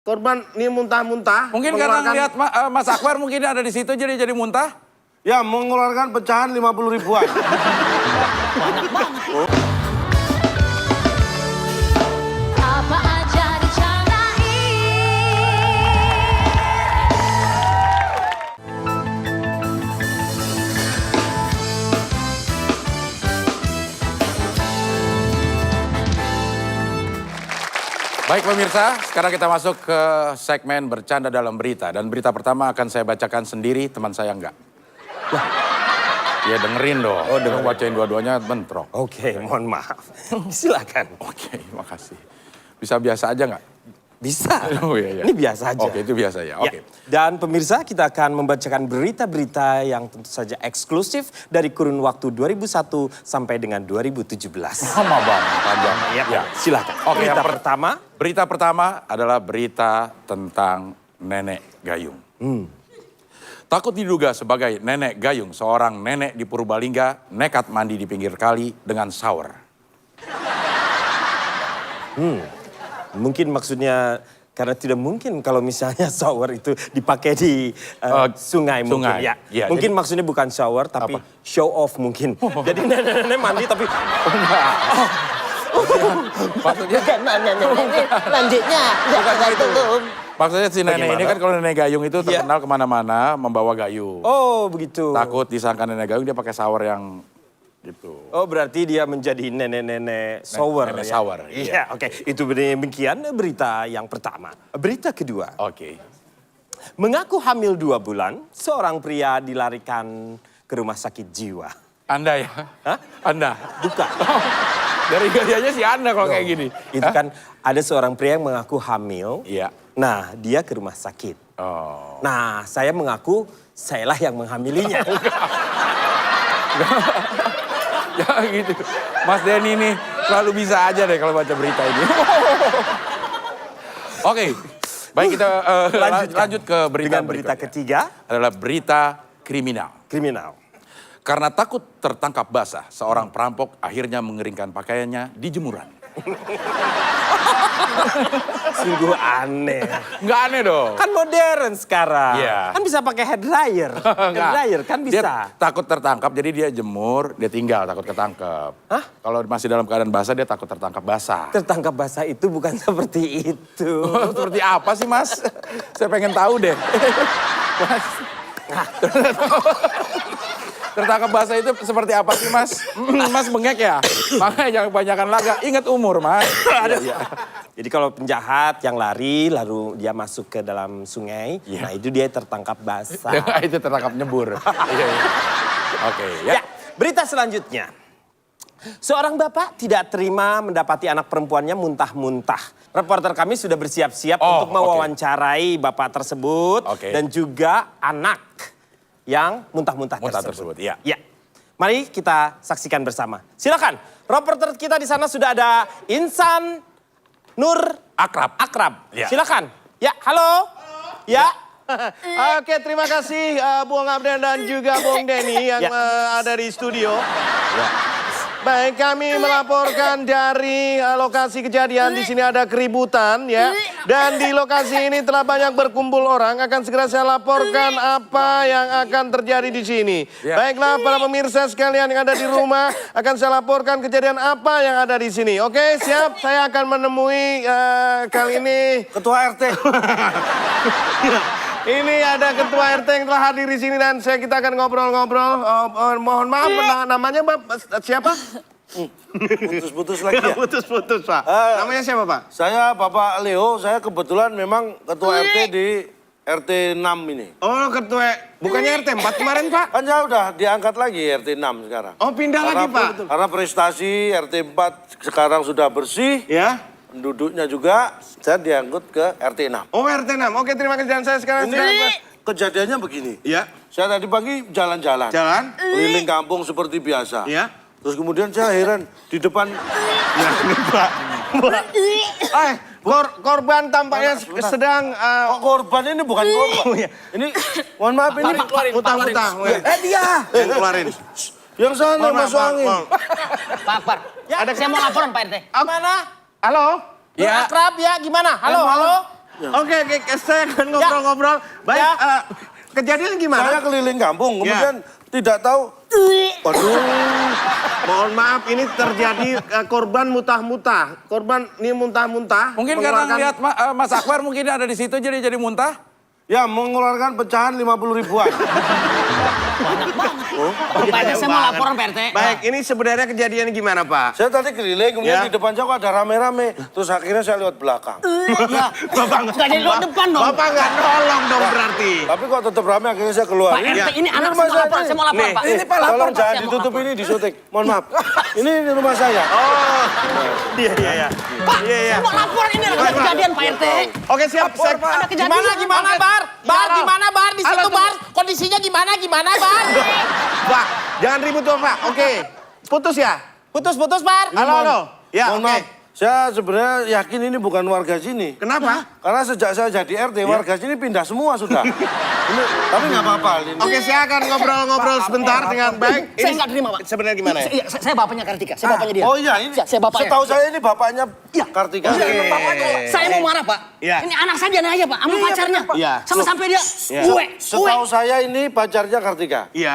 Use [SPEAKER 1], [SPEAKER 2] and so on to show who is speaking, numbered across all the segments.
[SPEAKER 1] Korban ini muntah-muntah.
[SPEAKER 2] Mungkin karena ngeliat Mas Akbar mungkin ada di situ jadi muntah.
[SPEAKER 1] Ya, mengeluarkan pecahan 50 ribuan.
[SPEAKER 3] Banyak banget.
[SPEAKER 4] Apa aja dicarain.
[SPEAKER 2] Baik pemirsa, sekarang kita masuk ke segmen bercanda dalam berita. Dan berita pertama akan saya bacakan sendiri, teman saya enggak. Ya dengerin dong. Oh, dengerin. Bacain dua-duanya bentrok.
[SPEAKER 1] Oke, mohon maaf. Silakan.
[SPEAKER 2] Oke, makasih. Bisa biasa aja nggak?
[SPEAKER 1] Bisa.
[SPEAKER 2] Oh, iya, iya.
[SPEAKER 1] Ini biasa aja.
[SPEAKER 2] Oke, itu biasa ya. Oke.
[SPEAKER 1] Dan pemirsa, kita akan membacakan berita-berita yang tentu saja eksklusif dari kurun waktu 2001 sampai dengan 2017.
[SPEAKER 2] Lama banget, panjang.
[SPEAKER 1] Ya, silakan.
[SPEAKER 2] Oke,
[SPEAKER 1] berita pertama.
[SPEAKER 2] Berita pertama adalah berita tentang Nenek Gayung. Takut diduga sebagai Nenek Gayung, seorang nenek di Purbalingga nekat mandi di pinggir kali dengan shower.
[SPEAKER 1] Mungkin maksudnya karena tidak mungkin kalau misalnya shower itu dipakai di sungai mungkin.
[SPEAKER 2] Sungai.
[SPEAKER 1] Ya.
[SPEAKER 2] Ya,
[SPEAKER 1] Mungkin maksudnya bukan shower tapi show off mungkin. Jadi nenek-nenek mandi tapi enggak.
[SPEAKER 2] Maksudnya
[SPEAKER 3] Lanjutnya.
[SPEAKER 2] bukan gitu. Maksudnya si nenek
[SPEAKER 1] Bagaimana?
[SPEAKER 2] ini kan kalau Nenek Gayung itu terkenal kemana-mana membawa gayung.
[SPEAKER 1] Oh begitu.
[SPEAKER 2] Takut disangka Nenek Gayung dia pakai shower yang gitu.
[SPEAKER 1] Oh berarti dia menjadi nenek-nenek shower.
[SPEAKER 2] Nenek
[SPEAKER 1] ya?
[SPEAKER 2] shower,
[SPEAKER 1] Iya,
[SPEAKER 2] iya.
[SPEAKER 1] oke. Itu demikian berita yang pertama. Berita kedua.
[SPEAKER 2] Oke.
[SPEAKER 1] Mengaku hamil 2 bulan, seorang pria dilarikan ke rumah sakit jiwa.
[SPEAKER 2] Anda ya?
[SPEAKER 1] Hah?
[SPEAKER 2] Anda?
[SPEAKER 1] Bukan.
[SPEAKER 2] Dari gayanya si Anda kalau kayak gini.
[SPEAKER 1] Itu kan ada seorang pria yang mengaku hamil.
[SPEAKER 2] Iya.
[SPEAKER 1] Nah, dia ke rumah sakit.
[SPEAKER 2] Oh.
[SPEAKER 1] Nah, saya mengaku sayalah yang menghamilinya.
[SPEAKER 2] Ya gitu. Mas Denny nih selalu bisa aja deh kalau baca berita ini. Oke. Baik kita lanjut ke berita
[SPEAKER 1] Dengan berita
[SPEAKER 2] berikutnya.
[SPEAKER 1] ketiga,
[SPEAKER 2] Adalah berita kriminal.
[SPEAKER 1] kriminal.
[SPEAKER 2] Karena takut tertangkap basah, seorang perampok akhirnya mengeringkan pakaiannya di jemuran.
[SPEAKER 1] Sungguh aneh.
[SPEAKER 2] Nggak aneh dong.
[SPEAKER 1] Kan modern sekarang.
[SPEAKER 2] Iya.
[SPEAKER 1] Kan bisa pakai hair dryer. Hair
[SPEAKER 2] Nggak.
[SPEAKER 1] dryer kan bisa.
[SPEAKER 2] Dia takut tertangkap, jadi dia jemur, dia tinggal takut ketangkep.
[SPEAKER 1] Hah?
[SPEAKER 2] Kalau masih dalam keadaan basah, dia takut tertangkap basah.
[SPEAKER 1] Tertangkap basah itu bukan seperti itu.
[SPEAKER 2] Seperti apa sih, Mas? Saya pengen tahu deh. Mas. Tertangkap basah itu seperti apa sih, Mas? Mas bengek ya? Makanya jangan kebanyakan laga. Ingat umur, Mas. Iya.
[SPEAKER 1] Jadi kalau penjahat yang lari lalu dia masuk ke dalam sungai,
[SPEAKER 2] Iya.
[SPEAKER 1] nah itu dia tertangkap basah.
[SPEAKER 2] Itu tertangkap nyebur. Iya, iya. Oke, ya.
[SPEAKER 1] Ya, berita selanjutnya. Seorang bapak tidak terima mendapati anak perempuannya muntah-muntah. Reporter kami sudah bersiap-siap
[SPEAKER 2] Oh,
[SPEAKER 1] untuk mewawancarai bapak tersebut
[SPEAKER 2] Oke.
[SPEAKER 1] dan juga anak yang muntah-muntah
[SPEAKER 2] Muntah
[SPEAKER 1] tersebut.
[SPEAKER 2] tersebut, iya.
[SPEAKER 1] Ya. Mari kita saksikan bersama. Silakan. Reporter kita di sana sudah ada Insan Nur Akrab.
[SPEAKER 2] Ya.
[SPEAKER 1] Silakan. Ya, halo. Ya.
[SPEAKER 5] Oke, terima kasih Bung Abden dan juga Bung Denny yang
[SPEAKER 1] Ya.
[SPEAKER 5] ada di studio. Baik, kami melaporkan dari lokasi kejadian. Di sini ada keributan ya. Dan di lokasi ini telah banyak berkumpul orang. Akan segera saya laporkan apa yang akan terjadi di sini.
[SPEAKER 2] Ya.
[SPEAKER 5] Baiklah para pemirsa sekalian yang ada di rumah, akan saya laporkan kejadian apa yang ada di sini. Oke, siap. Saya akan menemui kali ini
[SPEAKER 1] Ketua RT.
[SPEAKER 5] ini ada ketua RT yang telah hadir di sini dan kita akan ngobrol-ngobrol. Mohon maaf, namanya Bapak siapa?
[SPEAKER 6] Putus-putus lagi ya?
[SPEAKER 5] Putus-putus, Pak. Namanya siapa, Pak?
[SPEAKER 6] Saya Bapak Leo, saya kebetulan memang ketua RT di RT 6 ini.
[SPEAKER 5] Oh, ketua. Bukannya RT 4 kemarin, Pak?
[SPEAKER 6] Kan saya udah diangkat lagi RT 6 sekarang.
[SPEAKER 5] Oh, pindah lagi, Pak.
[SPEAKER 6] Karena prestasi RT 4 sekarang sudah bersih,
[SPEAKER 5] Ya.
[SPEAKER 6] penduduknya juga, saya diangkut ke RT 6.
[SPEAKER 5] Oh, RT 6. Oke, terima kasih. Dan saya sekarang sedang...
[SPEAKER 6] Kejadiannya begini,
[SPEAKER 5] Ya.
[SPEAKER 6] saya tadi pagi jalan-jalan.
[SPEAKER 5] Jalan.
[SPEAKER 6] Keliling kampung seperti biasa.
[SPEAKER 5] Ya.
[SPEAKER 6] Terus kemudian saya heran, di depan
[SPEAKER 5] Ya, Pak. Korban tampaknya sedang...
[SPEAKER 6] kok korban ini bukan korban.
[SPEAKER 5] Oh, iya.
[SPEAKER 6] Ini, mohon maaf ini
[SPEAKER 5] Utang-utang.
[SPEAKER 1] Dia.
[SPEAKER 5] Keluarin.
[SPEAKER 6] yang sana
[SPEAKER 5] Mohon maaf,
[SPEAKER 6] masuk
[SPEAKER 5] Pak.
[SPEAKER 6] angin.
[SPEAKER 3] Pak Akbar, saya mau laporan Pak RT.
[SPEAKER 5] Mana? Halo?
[SPEAKER 1] Ya. Akrab ya, gimana? Halo, halo.
[SPEAKER 5] Oke, saya akan ngobrol-ngobrol. Baik, kejadian gimana?
[SPEAKER 6] Saya keliling kampung,
[SPEAKER 5] Ya.
[SPEAKER 6] kemudian tidak tahu. Waduh.
[SPEAKER 5] Mohon maaf, ini terjadi korban muntah-muntah. Korban ini muntah-muntah.
[SPEAKER 2] Mungkin karena
[SPEAKER 5] mengeluarkan-
[SPEAKER 2] lihat Mas Akbar mungkin ada di situ jadi muntah.
[SPEAKER 6] Ya, mengeluarkan pecahan 50 ribuan.
[SPEAKER 3] Banyak banget. Pak RT, saya mau laporan Pak RT.
[SPEAKER 5] Baik, ini sebenarnya kejadian gimana, Pak?
[SPEAKER 6] Saya tadi keliling,
[SPEAKER 5] Ya.
[SPEAKER 6] kemudian di depan saya kok ada rame-rame. Terus akhirnya saya lewat belakang.
[SPEAKER 3] Ya, nggak jadi lewat depan dong.
[SPEAKER 5] Bapak nggak nolong dong berarti.
[SPEAKER 6] Tapi kok tetap rame, akhirnya saya keluar.
[SPEAKER 3] Pak RT, ini anak
[SPEAKER 6] rumah
[SPEAKER 3] saya mau laporan, saya mau laporan
[SPEAKER 5] Nih,
[SPEAKER 3] Pak.
[SPEAKER 6] Ini Pak,
[SPEAKER 3] Lapor,
[SPEAKER 6] tolong
[SPEAKER 3] Pak,
[SPEAKER 6] jangan
[SPEAKER 3] saya mau
[SPEAKER 6] ditutup
[SPEAKER 3] lapor.
[SPEAKER 6] ini, disuntik. Mohon maaf. Ini rumah saya.
[SPEAKER 5] Oh, iya.
[SPEAKER 3] Pak,
[SPEAKER 5] Iya.
[SPEAKER 3] saya mau lapor ini ada kejadian Pak RT.
[SPEAKER 5] Oke, siap.
[SPEAKER 3] Ada kejadian.
[SPEAKER 1] Gimana, Bar? Bar,
[SPEAKER 5] Halo.
[SPEAKER 1] gimana, Bar? Di
[SPEAKER 5] Halo,
[SPEAKER 1] situ, Bar. Kondisinya gimana, Bar?
[SPEAKER 5] Pak, jangan ribut tuh, Pak. Oke, putus ya?
[SPEAKER 1] Putus, Bar.
[SPEAKER 5] Halo. Ya,
[SPEAKER 6] Mohon
[SPEAKER 5] oke.
[SPEAKER 6] maaf. Saya sebenarnya yakin ini bukan warga sini.
[SPEAKER 5] Kenapa?
[SPEAKER 6] Karena sejak saya jadi RT, warga sini pindah semua sudah. Ini, tapi nggak apa-apa. Ini.
[SPEAKER 5] Oke, saya akan ngobrol-ngobrol sebentar dengan baik.
[SPEAKER 3] Saya nggak terima, Pak.
[SPEAKER 5] Sebenarnya gimana ya?
[SPEAKER 3] Iya, saya bapaknya Kartika, saya bapaknya dia.
[SPEAKER 6] Oh iya, ini
[SPEAKER 3] Saya bapaknya.
[SPEAKER 6] setahu saya ini bapaknya
[SPEAKER 3] Iya.
[SPEAKER 6] Kartika.
[SPEAKER 3] Iya, emang bapaknya. Saya mau marah, Pak.
[SPEAKER 5] Iya.
[SPEAKER 3] Ini anak saya dia aja, Pak, sama pacarnya.
[SPEAKER 5] Iya.
[SPEAKER 3] Sampai dia
[SPEAKER 5] Iya.
[SPEAKER 3] uwe.
[SPEAKER 6] Setahu saya ini pacarnya Kartika.
[SPEAKER 5] Iya.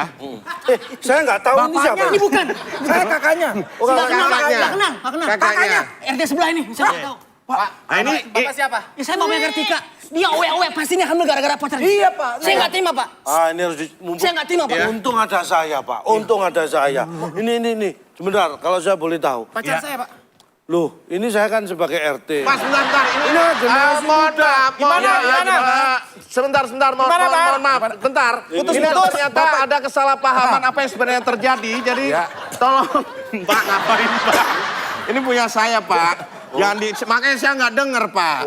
[SPEAKER 6] Saya nggak tahu ini siapa.
[SPEAKER 3] Ini bukan.
[SPEAKER 2] Saya kakaknya.
[SPEAKER 6] Oh,
[SPEAKER 3] Nggak kenal, Pak.
[SPEAKER 5] kakaknya.
[SPEAKER 3] Nggak kenal.
[SPEAKER 5] Kakaknya.
[SPEAKER 3] RT sebelah ini, saya nggak tahu.
[SPEAKER 5] Nah, ini
[SPEAKER 1] siapa?
[SPEAKER 3] Ya, saya bapaknya Kartika. Dia uwe pasti ini hamil gara-gara pacarnya. Iya, Pak. Saya nggak terima, Pak.
[SPEAKER 6] Ah, ini harus
[SPEAKER 3] Saya nggak terima, Pak.
[SPEAKER 6] Untung ada saya, Pak. Untung ada saya. Ini. Sebentar, kalau saya boleh tahu.
[SPEAKER 1] Pacar saya, Pak.
[SPEAKER 6] Loh, ini saya kan sebagai RT.
[SPEAKER 5] Mas, bentar. Ini
[SPEAKER 6] generasi
[SPEAKER 5] mohon
[SPEAKER 6] muda.
[SPEAKER 5] maaf.
[SPEAKER 1] Gimana?
[SPEAKER 5] Sebentar.
[SPEAKER 1] Gimana, Pak?
[SPEAKER 5] Mohon maaf. Bentar. Ini ternyata ada kesalahpahaman apa yang sebenarnya terjadi. Jadi tolong, Pak, ngapain, Pak? Ini punya saya, Pak. Makanya saya nggak dengar, Pak.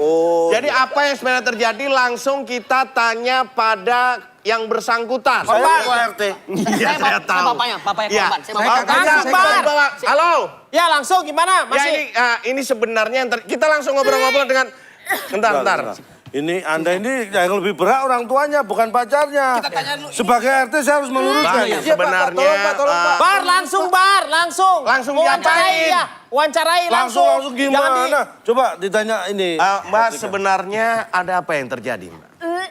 [SPEAKER 5] Jadi apa yang sebenarnya terjadi langsung kita tanya pada yang bersangkutan.
[SPEAKER 6] Saya ketua RT.
[SPEAKER 5] Iya, saya tahu.
[SPEAKER 3] Saya bapaknya
[SPEAKER 5] Iya.
[SPEAKER 3] korban. Saya
[SPEAKER 5] Makanya
[SPEAKER 3] bapaknya.
[SPEAKER 5] saya baru bawa. Halo.
[SPEAKER 1] Ya, langsung gimana?
[SPEAKER 5] Ya
[SPEAKER 1] Masih?
[SPEAKER 5] ini sebenarnya yang kita langsung ngobrol-ngobrol dengan. Bentar.
[SPEAKER 6] Ini Anda ini yang lebih berat orang tuanya, bukan pacarnya. Kita tanya dulu. Sebagai RT saya harus meluruskan.
[SPEAKER 5] Bang, sebenarnya
[SPEAKER 1] Bar, langsung.
[SPEAKER 5] Langsung
[SPEAKER 1] Wawancarai,
[SPEAKER 5] diapain?
[SPEAKER 1] ya. Wawancarai langsung.
[SPEAKER 6] Langsung
[SPEAKER 1] Jangan di-
[SPEAKER 6] gimana? Coba ditanya ini.
[SPEAKER 5] Mbak, sebenarnya ada apa yang terjadi, Mbak?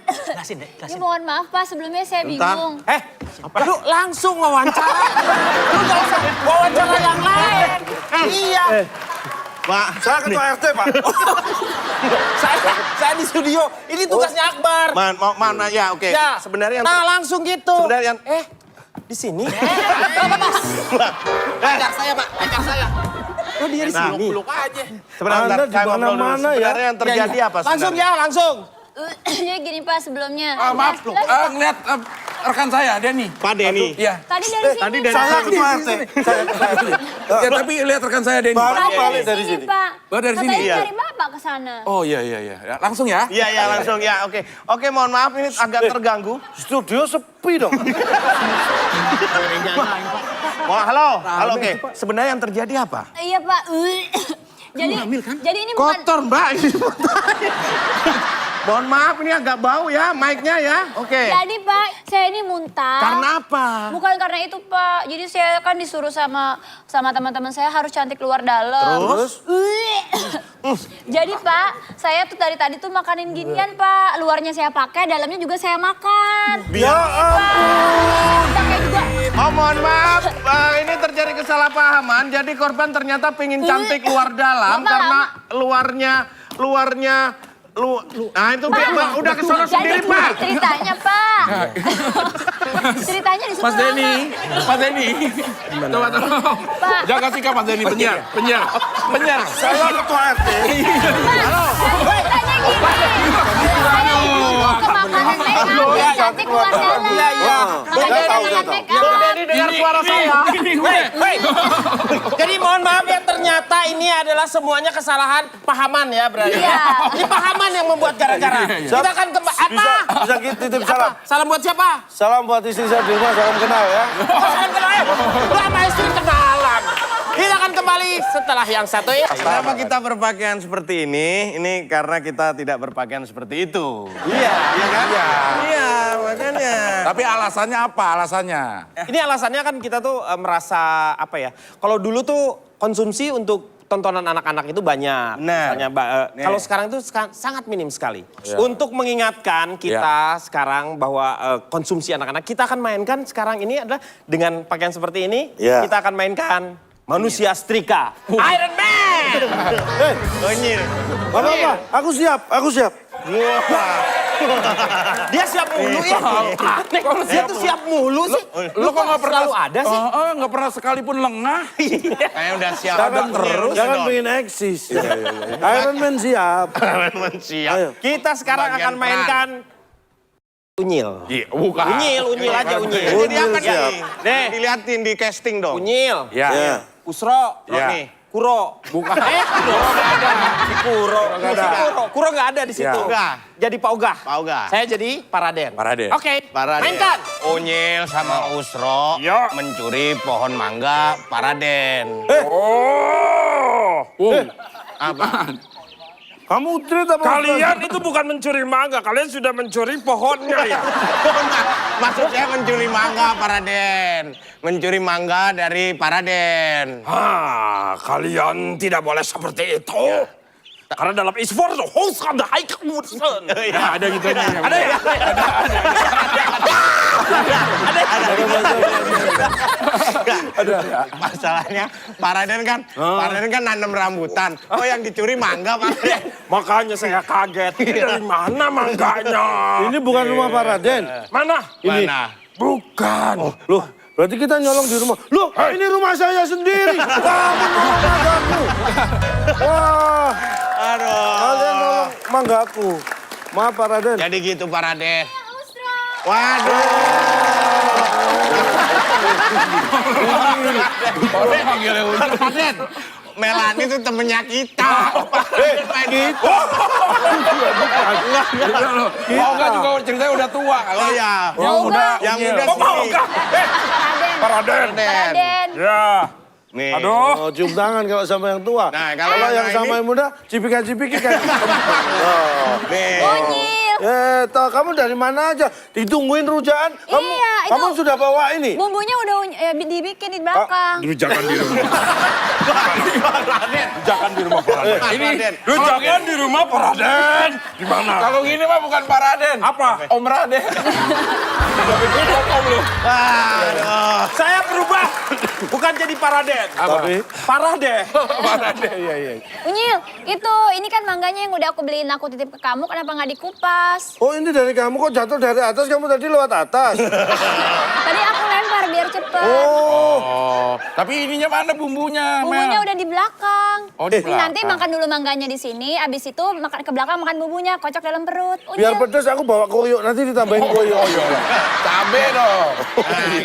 [SPEAKER 3] Jelasin deh,
[SPEAKER 4] Ini
[SPEAKER 3] jelasin.
[SPEAKER 4] mohon maaf Pak, sebelumnya saya
[SPEAKER 5] Bentar.
[SPEAKER 4] bingung.
[SPEAKER 1] Lu langsung wawancara. Lu gak usah wawancara yang lain. Iya.
[SPEAKER 5] Pak,
[SPEAKER 6] Saya ketua RT, Pak.
[SPEAKER 1] Saya di studio. Ini tugasnya Akbar.
[SPEAKER 5] mana ya, oke.
[SPEAKER 1] Ya.
[SPEAKER 5] Sebenarnya yang
[SPEAKER 1] Nah, langsung gitu.
[SPEAKER 5] sebenarnya yang
[SPEAKER 1] Di sini?
[SPEAKER 3] Pacar saya, Pak. Pacar saya.
[SPEAKER 1] Oh, dia di sini.
[SPEAKER 5] sebenarnya
[SPEAKER 6] Anda di
[SPEAKER 5] saya ngobrol dulu.
[SPEAKER 6] mana-mana ya.
[SPEAKER 5] Sebenarnya yang terjadi apa
[SPEAKER 1] Langsung
[SPEAKER 5] sebenarnya?
[SPEAKER 1] ya, langsung.
[SPEAKER 4] Jadi gini Pak sebelumnya.
[SPEAKER 2] Maaf, ngeliat rekan saya, Denny.
[SPEAKER 5] Pak Denny.
[SPEAKER 2] Iya.
[SPEAKER 4] Tadi dari sini.
[SPEAKER 5] Tadi dari
[SPEAKER 6] Saya ketua RT. Saya ketua RT.
[SPEAKER 2] Ya, tapi lihat rekan saya, Denny.
[SPEAKER 6] Baru
[SPEAKER 4] Tadi
[SPEAKER 6] balik dari sini.
[SPEAKER 4] Pak.
[SPEAKER 2] Oh, dari sini?
[SPEAKER 4] Katanya
[SPEAKER 5] Iya.
[SPEAKER 4] dari Bapak ke sana.
[SPEAKER 2] Oh iya. Ya, langsung ya.
[SPEAKER 5] Iya, langsung ya, oke. Oke, mohon maaf ini agak terganggu.
[SPEAKER 6] Studio sepi dong.
[SPEAKER 5] Wah, halo, oke. Sebenarnya yang terjadi apa?
[SPEAKER 4] Iya Pak. Jadi ini bukan.
[SPEAKER 5] Kotor, Mbak. Ini mohon maaf, ini agak bau ya, mic-nya ya. Oke.
[SPEAKER 4] Jadi Pak, saya ini muntah.
[SPEAKER 5] Karena apa?
[SPEAKER 4] Bukan karena itu Pak. Jadi saya kan disuruh sama teman-teman saya harus cantik luar dalam.
[SPEAKER 5] Terus?
[SPEAKER 4] Jadi Pak, saya tuh dari tadi tuh makanin ginian Pak. Luarnya saya pakai, dalamnya juga saya makan.
[SPEAKER 6] Ya ampun.
[SPEAKER 4] Pakai juga.
[SPEAKER 5] Oh, mohon maaf, ini terjadi kesalahpahaman. Jadi korban ternyata pengen cantik luar dalam
[SPEAKER 4] Lama-lama.
[SPEAKER 5] karena luarnya. Nah itu Mbak, udah kesono sendiri,
[SPEAKER 4] Jadi
[SPEAKER 5] Pak.
[SPEAKER 4] ceritanya Pak. Ceritanya di
[SPEAKER 2] Mas Denny, Mas Denny. Coba tolong.
[SPEAKER 4] Pak.
[SPEAKER 2] Jaga sikap Mas Denny, penyiar.
[SPEAKER 6] Saya ketua RT.
[SPEAKER 4] Ceritanya gini. Saya ini mau ke makanan make up biar cantik luar dalam.
[SPEAKER 1] Iya, iya.
[SPEAKER 4] Makanya
[SPEAKER 6] Tahu,
[SPEAKER 4] saya
[SPEAKER 6] tahu.
[SPEAKER 4] make up.
[SPEAKER 5] Jadi dengar suara saya.
[SPEAKER 1] Jadi mohon maaf ya, ternyata ini adalah semuanya kesalahan pahaman ya berarti.
[SPEAKER 4] Iya.
[SPEAKER 1] Ini pahaman yang membuat gara-gara. Kita akan apa?
[SPEAKER 6] Bisa titip salam.
[SPEAKER 1] Salam buat siapa?
[SPEAKER 6] Salam buat istri saya di rumah, salam kenal ya.
[SPEAKER 1] Salam kenal ya. Lu sama istri kenalan. Kita akan kembali setelah yang satu ya.
[SPEAKER 5] Kenapa kita berpakaian seperti ini? Ini karena kita tidak berpakaian seperti itu.
[SPEAKER 1] Iya.
[SPEAKER 5] Iya kan? Iya, makanya.
[SPEAKER 2] Tapi alasannya apa? Alasannya?
[SPEAKER 1] Ini alasannya kan kita tuh merasa apa ya? Kalau dulu tuh konsumsi untuk tontonan anak-anak itu banyak.
[SPEAKER 5] Nah.
[SPEAKER 1] Misalnya, kalau sekarang itu sangat minim sekali. Untuk mengingatkan kita sekarang bahwa konsumsi anak-anak, kita akan mainkan sekarang ini adalah dengan pakaian seperti ini, kita akan mainkan manusia setrika. Iron Man!
[SPEAKER 5] Onyil. Apa? Aku siap.
[SPEAKER 1] Dia siap mulu ya. Aneh, dia tuh siap mulu sih.
[SPEAKER 2] Lo kok nggak pernah
[SPEAKER 1] selalu ada sih?
[SPEAKER 2] Nggak pernah sekalipun lengah.
[SPEAKER 5] Kayak udah siap.
[SPEAKER 6] Jangan pengen eksis. Iron Man siap.
[SPEAKER 5] siap.
[SPEAKER 1] Kita sekarang akan mainkan unyil.
[SPEAKER 2] Bukan.
[SPEAKER 1] Unyil aja unyil.
[SPEAKER 5] Jadi apa nih?
[SPEAKER 1] Nih,
[SPEAKER 5] Diliatin di casting dong.
[SPEAKER 1] unyil.
[SPEAKER 2] Ya.
[SPEAKER 1] Usro.
[SPEAKER 2] Ya.
[SPEAKER 1] Nih. Kuro.
[SPEAKER 2] Bukan.
[SPEAKER 1] Kuro nggak ada. Si Kuro. Kuro nggak ada di situ.
[SPEAKER 5] Ogah.
[SPEAKER 1] Jadi Pak Ogah.
[SPEAKER 5] Pak Ogah.
[SPEAKER 1] Saya jadi Paraden.
[SPEAKER 2] Paraden.
[SPEAKER 1] Oke.
[SPEAKER 5] Paraden.
[SPEAKER 1] Mainkan.
[SPEAKER 5] Unyil sama Usro
[SPEAKER 1] Yo.
[SPEAKER 5] mencuri pohon mangga Paraden.
[SPEAKER 2] Apa?
[SPEAKER 6] Kamu treat apa?
[SPEAKER 1] Kalian itu bukan mencuri mangga, kalian sudah mencuri pohonnya ya.
[SPEAKER 5] Maksud saya mencuri mangga Paraden. Mencuri mangga dari Paraden.
[SPEAKER 1] Kalian tidak boleh seperti itu. Karena dalam e-sport host ada high kemudian.
[SPEAKER 2] Ada gitu aja.
[SPEAKER 1] Ada ya?
[SPEAKER 5] Masalahnya Paraden kan nanam rambutan. Oh yang dicuri mangga Paraden.
[SPEAKER 1] Makanya saya kaget. Ini dari mana mangganya?
[SPEAKER 6] Ini bukan rumah Pak Raden.
[SPEAKER 1] Mana?
[SPEAKER 5] Mana?
[SPEAKER 1] Bukan.
[SPEAKER 6] Loh, berarti kita nyolong di rumah. Loh, ini rumah saya sendiri. Kamu nolong manggaku. Wah,
[SPEAKER 5] Aduh.
[SPEAKER 6] kalian nolong manggaku. Maaf Pak Raden.
[SPEAKER 5] Jadi gitu Paraden. Waduh.
[SPEAKER 2] Orang panggilnya Unyil.
[SPEAKER 5] Paraden. Melani itu temennya kita. Gitu.
[SPEAKER 2] Oh enggak juga ceritanya udah tua.
[SPEAKER 5] Oh ya.
[SPEAKER 2] Yang muda.
[SPEAKER 5] Yang muda
[SPEAKER 2] Unyil.
[SPEAKER 5] sih.
[SPEAKER 1] Paraden.
[SPEAKER 4] Paraden.
[SPEAKER 1] Ya.
[SPEAKER 5] Nih.
[SPEAKER 1] Aduh.
[SPEAKER 6] Oh, cium tangan kalau sama yang tua.
[SPEAKER 5] Nah, kalau
[SPEAKER 6] Kalau yang
[SPEAKER 5] yang
[SPEAKER 6] sama
[SPEAKER 5] ini-
[SPEAKER 6] yang muda, cipika-cipiki kan.
[SPEAKER 5] Nih.
[SPEAKER 4] Unyil.
[SPEAKER 6] Toh kamu dari mana aja? Ditungguin rujaan. Kamu,
[SPEAKER 4] Iya, itu-
[SPEAKER 6] kamu sudah bawa ini.
[SPEAKER 4] Bumbunya udah dibikin di belakang.
[SPEAKER 2] Rujakan di rumah. Rujakan di rumah Paraden.
[SPEAKER 5] Paraden.
[SPEAKER 1] Jangan di rumah Paraden. Di mana?
[SPEAKER 2] Kalau gini mah bukan Paraden.
[SPEAKER 1] Apa?
[SPEAKER 2] Om Raden. Om lu.
[SPEAKER 5] Aduh.
[SPEAKER 1] Saya berubah. Bukan jadi Paraden.
[SPEAKER 6] Tapi
[SPEAKER 1] Paraden.
[SPEAKER 2] Paraden, iya.
[SPEAKER 4] Unyil, ini kan mangganya yang udah aku beliin aku titip ke kamu, kenapa nggak dikupas?
[SPEAKER 6] oh ini dari kamu kok jatuh dari atas, kamu tadi lewat atas.
[SPEAKER 4] Tadi aku lempar biar cepet.
[SPEAKER 2] Oh, tapi ininya mana bumbunya,
[SPEAKER 4] Bumbunya
[SPEAKER 2] Mel?
[SPEAKER 4] udah di belakang.
[SPEAKER 2] Oh, di
[SPEAKER 4] Ini nanti
[SPEAKER 2] belakang.
[SPEAKER 4] makan dulu mangganya di sini, abis itu makan ke belakang makan bumbunya, kocok dalam perut.
[SPEAKER 6] Biar
[SPEAKER 4] Unyil.
[SPEAKER 6] pedes aku bawa koyo, nanti ditambahin koyo.
[SPEAKER 2] Cabe dong.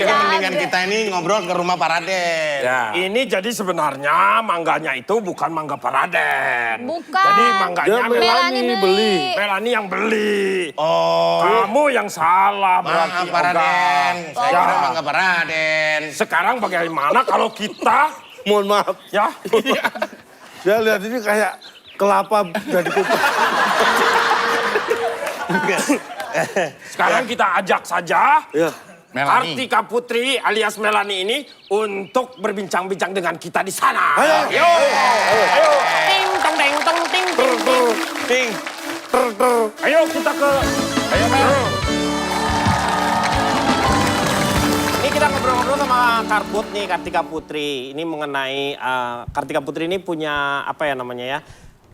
[SPEAKER 5] Nah, mendingan kita ini ngobrol ke rumah Paraden.
[SPEAKER 2] Ya.
[SPEAKER 1] Ini jadi sebenarnya mangganya itu bukan mangga Paraden.
[SPEAKER 4] Bukan.
[SPEAKER 1] Jadi mangganya
[SPEAKER 6] Dia
[SPEAKER 4] Melani beli.
[SPEAKER 1] Melani yang beli.
[SPEAKER 5] Oh.
[SPEAKER 1] Kamu yang salah berarti.
[SPEAKER 5] Maaf Paraden.
[SPEAKER 1] Ogah.
[SPEAKER 5] Saya kira mangga Paraden.
[SPEAKER 1] Sekarang bagaimana kalau kita
[SPEAKER 6] Mohon maaf,
[SPEAKER 1] ya
[SPEAKER 6] saya lihat ini kayak kelapa dari kupas.
[SPEAKER 1] sekarang kita ajak saja
[SPEAKER 6] Ya.
[SPEAKER 2] Melani.
[SPEAKER 1] Kartika Putri alias Melani ini untuk berbincang-bincang dengan kita di sana.
[SPEAKER 6] Ayo.
[SPEAKER 1] Ayo. Ting tong ting tong ting ting ting.
[SPEAKER 5] Ting.
[SPEAKER 1] Ayo kita ke.
[SPEAKER 2] Ayo, Mel.
[SPEAKER 1] Ini kita ngobrol-ngobrol sama Karput nih, Kartika Putri. Ini mengenai Kartika Putri ini punya apa ya namanya ya?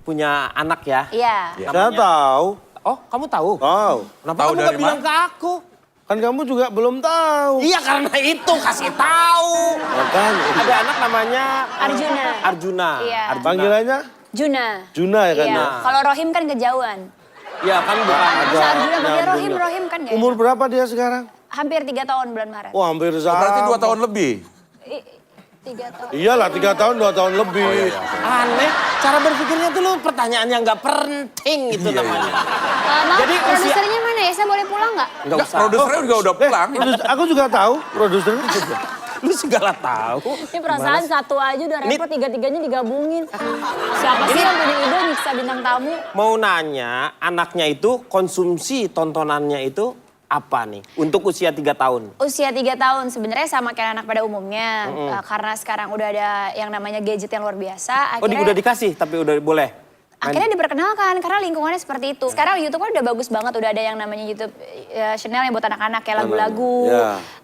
[SPEAKER 1] Punya anak ya?
[SPEAKER 4] Iya.
[SPEAKER 6] Saya tahu.
[SPEAKER 1] Oh, kamu tahu?
[SPEAKER 6] Tahu.
[SPEAKER 1] Kenapa
[SPEAKER 2] Tahu
[SPEAKER 1] kamu
[SPEAKER 2] dari
[SPEAKER 1] nggak bilang
[SPEAKER 2] mana?
[SPEAKER 1] ke aku?
[SPEAKER 6] Kan kamu juga belum tahu.
[SPEAKER 1] Iya karena itu kasih tahu.
[SPEAKER 6] Makanya.
[SPEAKER 1] Ada anak namanya
[SPEAKER 4] Arjuna.
[SPEAKER 1] Arjuna.
[SPEAKER 4] Iya.
[SPEAKER 1] Arjuna.
[SPEAKER 6] Panggilannya
[SPEAKER 4] Juna.
[SPEAKER 6] Juna ya kan?
[SPEAKER 4] Iya.
[SPEAKER 6] ya?
[SPEAKER 4] Kalau Rohim kan kejauhan.
[SPEAKER 1] Iya kan bukan.
[SPEAKER 4] Masa Arjuna pakai Rohim,
[SPEAKER 6] nyambung.
[SPEAKER 4] Rohim kan gak
[SPEAKER 6] Umur
[SPEAKER 4] enak.
[SPEAKER 6] berapa dia sekarang?
[SPEAKER 4] Hampir 3 tahun bulan Maret.
[SPEAKER 6] Oh hampir sama.
[SPEAKER 2] Berarti 2 tahun lebih.
[SPEAKER 4] 3 tahun.
[SPEAKER 6] Iyalah 3 tahun 2 tahun lebih.
[SPEAKER 1] Aneh, cara berpikirnya tuh lu pertanyaan yang nggak penting itu namanya.
[SPEAKER 4] Maaf,
[SPEAKER 1] Jadi usia-
[SPEAKER 4] produsernya mana ya? Saya boleh pulang nggak?
[SPEAKER 1] Nggak usah.
[SPEAKER 2] Produsernya juga udah pulang.
[SPEAKER 6] Aku juga tahu produsernya juga.
[SPEAKER 1] Lu segala tahu.
[SPEAKER 4] Ini perasaan satu aja udah repot, tiga-tiganya digabungin. Siapa sih yang punya ide nyiksa bintang tamu?
[SPEAKER 1] Mau nanya, anaknya itu konsumsi tontonannya itu apa nih untuk usia 3 tahun?
[SPEAKER 4] Usia 3 tahun sebenarnya sama kayak anak pada umumnya. Karena sekarang udah ada yang namanya gadget yang luar biasa.
[SPEAKER 1] Oh, udah dikasih tapi udah boleh?
[SPEAKER 4] Akhirnya diperkenalkan karena lingkungannya seperti itu. Sekarang YouTube kan udah bagus banget, udah ada yang namanya YouTube channel yang buat anak-anak kayak lagu-lagu,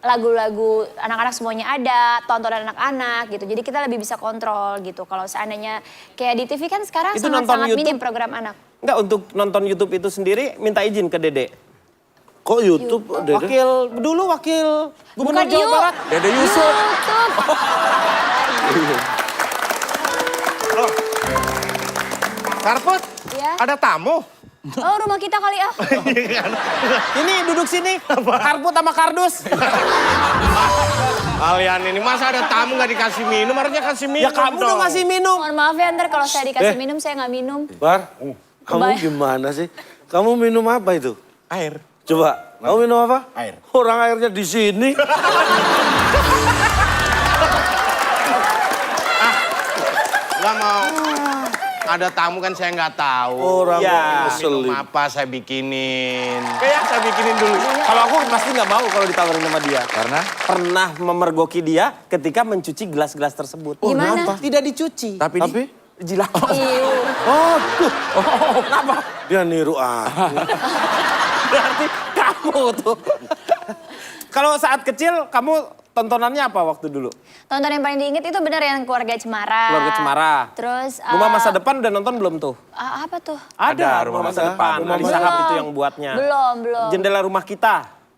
[SPEAKER 4] lagu-lagu anak-anak semuanya ada, tontonan anak-anak gitu. Jadi kita lebih bisa kontrol gitu. Kalau seandainya kayak di TV kan sekarang
[SPEAKER 1] Itu
[SPEAKER 4] sangat-sangat
[SPEAKER 1] nonton
[SPEAKER 4] minim
[SPEAKER 1] YouTube?
[SPEAKER 4] program anak.
[SPEAKER 1] Enggak, untuk nonton YouTube itu sendiri minta izin ke Dede.
[SPEAKER 6] Kok YouTube, Dede?
[SPEAKER 1] Wakil Gubernur
[SPEAKER 4] Bukan
[SPEAKER 1] Jawa Barat.
[SPEAKER 2] Dede Yusuf.
[SPEAKER 4] YouTube.
[SPEAKER 5] Karpet,
[SPEAKER 4] Ya.
[SPEAKER 5] ada tamu.
[SPEAKER 4] Oh, rumah kita kali ah.
[SPEAKER 1] Ini duduk sini. Karput sama kardus.
[SPEAKER 5] Kalian ini masa ada tamu nggak dikasih minum? Harusnya kasih minum
[SPEAKER 1] Ya kamu
[SPEAKER 5] dong.
[SPEAKER 1] dong ngasih minum.
[SPEAKER 4] Mohon maaf ya, ntar kalau saya dikasih minum saya nggak minum.
[SPEAKER 6] Bar, kamu
[SPEAKER 4] Kebayang.
[SPEAKER 6] gimana sih? Kamu minum apa itu?
[SPEAKER 5] Air.
[SPEAKER 6] Coba, kamu minum apa?
[SPEAKER 5] Air.
[SPEAKER 6] Orang airnya di sini.
[SPEAKER 5] Nggak mau. Ada tamu kan saya nggak tahu.
[SPEAKER 6] Orang
[SPEAKER 1] Ya.
[SPEAKER 5] Minum
[SPEAKER 6] ngeselin.
[SPEAKER 5] apa saya bikinin.
[SPEAKER 1] Kayak saya bikinin dulu. Kalau aku pasti nggak mau kalau ditawarin sama dia.
[SPEAKER 2] Karena?
[SPEAKER 1] Pernah memergoki dia ketika mencuci gelas-gelas tersebut.
[SPEAKER 4] Gimana?
[SPEAKER 1] kenapa? Tidak dicuci.
[SPEAKER 2] Tapi,
[SPEAKER 1] Jilat.
[SPEAKER 4] Iu.
[SPEAKER 6] Oh, tuh. Kenapa? Dia niru aku.
[SPEAKER 1] Berarti kamu tuh. Kalau saat kecil kamu tontonannya apa waktu dulu?
[SPEAKER 4] Tonton yang paling diinget itu bener yang Keluarga Cemara.
[SPEAKER 1] Keluarga Cemara.
[SPEAKER 4] Terus
[SPEAKER 1] Rumah Masa Depan udah nonton belum tuh?
[SPEAKER 4] apa tuh?
[SPEAKER 1] Ada,
[SPEAKER 2] Rumah
[SPEAKER 1] Rumah Masa
[SPEAKER 6] Masa
[SPEAKER 1] Depan.
[SPEAKER 6] Rumah
[SPEAKER 1] Ali
[SPEAKER 6] Masa
[SPEAKER 1] Sahab
[SPEAKER 4] Belum.
[SPEAKER 1] itu yang buatnya.
[SPEAKER 4] Belum.
[SPEAKER 1] Jendela Rumah Kita.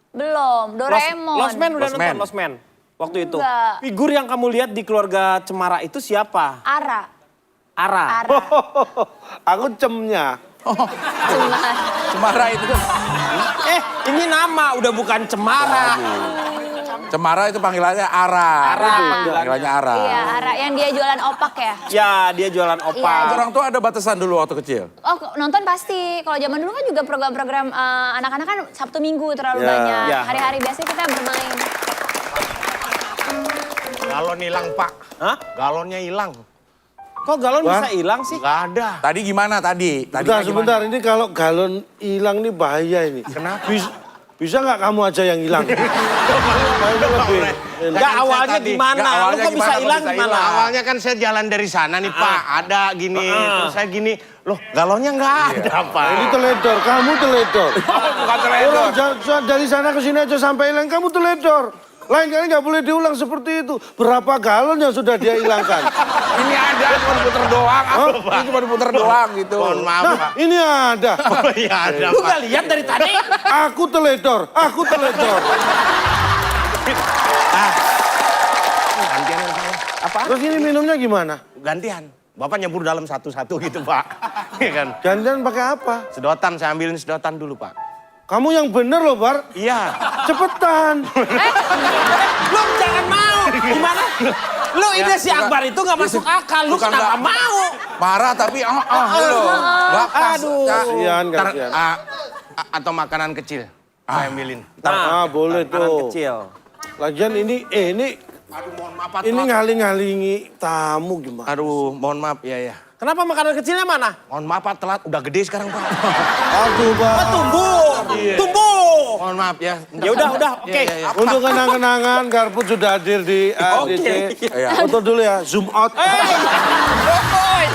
[SPEAKER 4] Belum. Doraemon.
[SPEAKER 1] Lost Man udah
[SPEAKER 2] Lost
[SPEAKER 1] nonton
[SPEAKER 2] Man.
[SPEAKER 1] Lost Man waktu itu.
[SPEAKER 4] Enggak.
[SPEAKER 1] Figur yang kamu lihat di Keluarga Cemara itu siapa?
[SPEAKER 4] Ara.
[SPEAKER 1] Ara.
[SPEAKER 6] Aku cemnya.
[SPEAKER 4] Cemara.
[SPEAKER 2] Cemara itu.
[SPEAKER 1] Ini nama udah bukan Cemara.
[SPEAKER 2] Cemara itu panggilannya Ara.
[SPEAKER 1] Ara panggilannya.
[SPEAKER 2] Panggilannya Ara.
[SPEAKER 4] Iya, Ara. Yang dia jualan opak ya?
[SPEAKER 1] Ya, dia jualan
[SPEAKER 4] Iya,
[SPEAKER 1] opak.
[SPEAKER 2] Orang tua ada batasan dulu waktu kecil.
[SPEAKER 4] Oh, nonton pasti. Kalau zaman dulu kan juga program-program anak-anak kan Sabtu Minggu terlalu banyak.
[SPEAKER 1] Ya.
[SPEAKER 4] Hari-hari biasanya kita bermain.
[SPEAKER 5] Galon hilang, Pak.
[SPEAKER 1] Hah?
[SPEAKER 5] Galonnya hilang.
[SPEAKER 1] Kok galon
[SPEAKER 6] Wah.
[SPEAKER 1] bisa hilang sih?
[SPEAKER 5] Nggak ada.
[SPEAKER 2] Tadi gimana tadi?
[SPEAKER 6] Sebentar, ini kalau galon hilang ini bahaya ini.
[SPEAKER 5] Kenapa?
[SPEAKER 6] Bisa nggak kamu aja yang hilang? Kayaknya lebih enak.
[SPEAKER 1] Enggak, awalnya
[SPEAKER 5] tadi.
[SPEAKER 1] gimana?
[SPEAKER 2] Nggak,
[SPEAKER 1] Lu
[SPEAKER 2] awalnya
[SPEAKER 1] kok bisa
[SPEAKER 2] gimana,
[SPEAKER 1] hilang
[SPEAKER 2] kok bisa
[SPEAKER 1] gimana?
[SPEAKER 2] hilang?
[SPEAKER 5] Awalnya kan saya jalan dari sana nih, Pak. Ada gini. Terus saya gini. Loh, galonnya nggak ada, Pak.
[SPEAKER 6] Ini teledor, kamu teledor.
[SPEAKER 2] Bukan teledor.
[SPEAKER 6] Orang dari sana ke sini aja sampai hilang, kamu teledor. Lain kali nggak boleh diulang seperti itu. Berapa galon yang sudah dia hilangkan?
[SPEAKER 2] Ini ada, cuma diputer doang. Ini cuma diputer doang gitu.
[SPEAKER 5] Mohon maaf,
[SPEAKER 6] Nah,
[SPEAKER 5] Pak.
[SPEAKER 6] ini ada.
[SPEAKER 5] Oh, iya ada,
[SPEAKER 1] Lu
[SPEAKER 5] Pak.
[SPEAKER 1] gak lihat dari tadi?
[SPEAKER 6] Aku teledor, aku teledor.
[SPEAKER 5] Gantian yang saya.
[SPEAKER 1] Apa?
[SPEAKER 6] Terus ini minumnya gimana?
[SPEAKER 5] Gantian. Bapak nyebur dalam satu-satu gitu, Pak. Iya kan?
[SPEAKER 6] Gantian pakai apa?
[SPEAKER 5] Sedotan, saya ambilin sedotan dulu, Pak.
[SPEAKER 6] Kamu yang bener loh, Bar.
[SPEAKER 5] Iya.
[SPEAKER 6] Cepetan.
[SPEAKER 1] Lu jangan mau. Gimana? Lu ide si Akbar itu gak masuk akal. Lu
[SPEAKER 2] Bukan
[SPEAKER 1] kenapa
[SPEAKER 2] nggak-
[SPEAKER 1] mau?
[SPEAKER 2] Marah tapi lu. Nggak pas.
[SPEAKER 1] Aduh.
[SPEAKER 6] Kasihan,
[SPEAKER 5] Ntar,
[SPEAKER 6] kasihan.
[SPEAKER 5] atau makanan kecil. Saya ambilin.
[SPEAKER 6] Boleh
[SPEAKER 1] Makanan
[SPEAKER 6] tuh.
[SPEAKER 1] kecil.
[SPEAKER 6] Lagian ini
[SPEAKER 5] Aduh, mohon maaf, Pak.
[SPEAKER 6] ini ngaling-ngalingi tamu gimana?
[SPEAKER 5] Aduh, mohon maaf. Iya, ya.
[SPEAKER 1] Kenapa makanan kecilnya mana?
[SPEAKER 5] Mohon maaf, Pak. Telat. Udah gede sekarang, Pak.
[SPEAKER 6] Aduh, Bar.
[SPEAKER 1] Tumbuh. Tumbuh.
[SPEAKER 5] Mohon maaf ya.
[SPEAKER 1] Ya udah, oke.
[SPEAKER 5] Iya, iya.
[SPEAKER 6] Untuk kenang-kenangan, Garput sudah hadir di ADC.
[SPEAKER 2] Iya.
[SPEAKER 6] Foto dulu ya, zoom out.
[SPEAKER 1] Hey!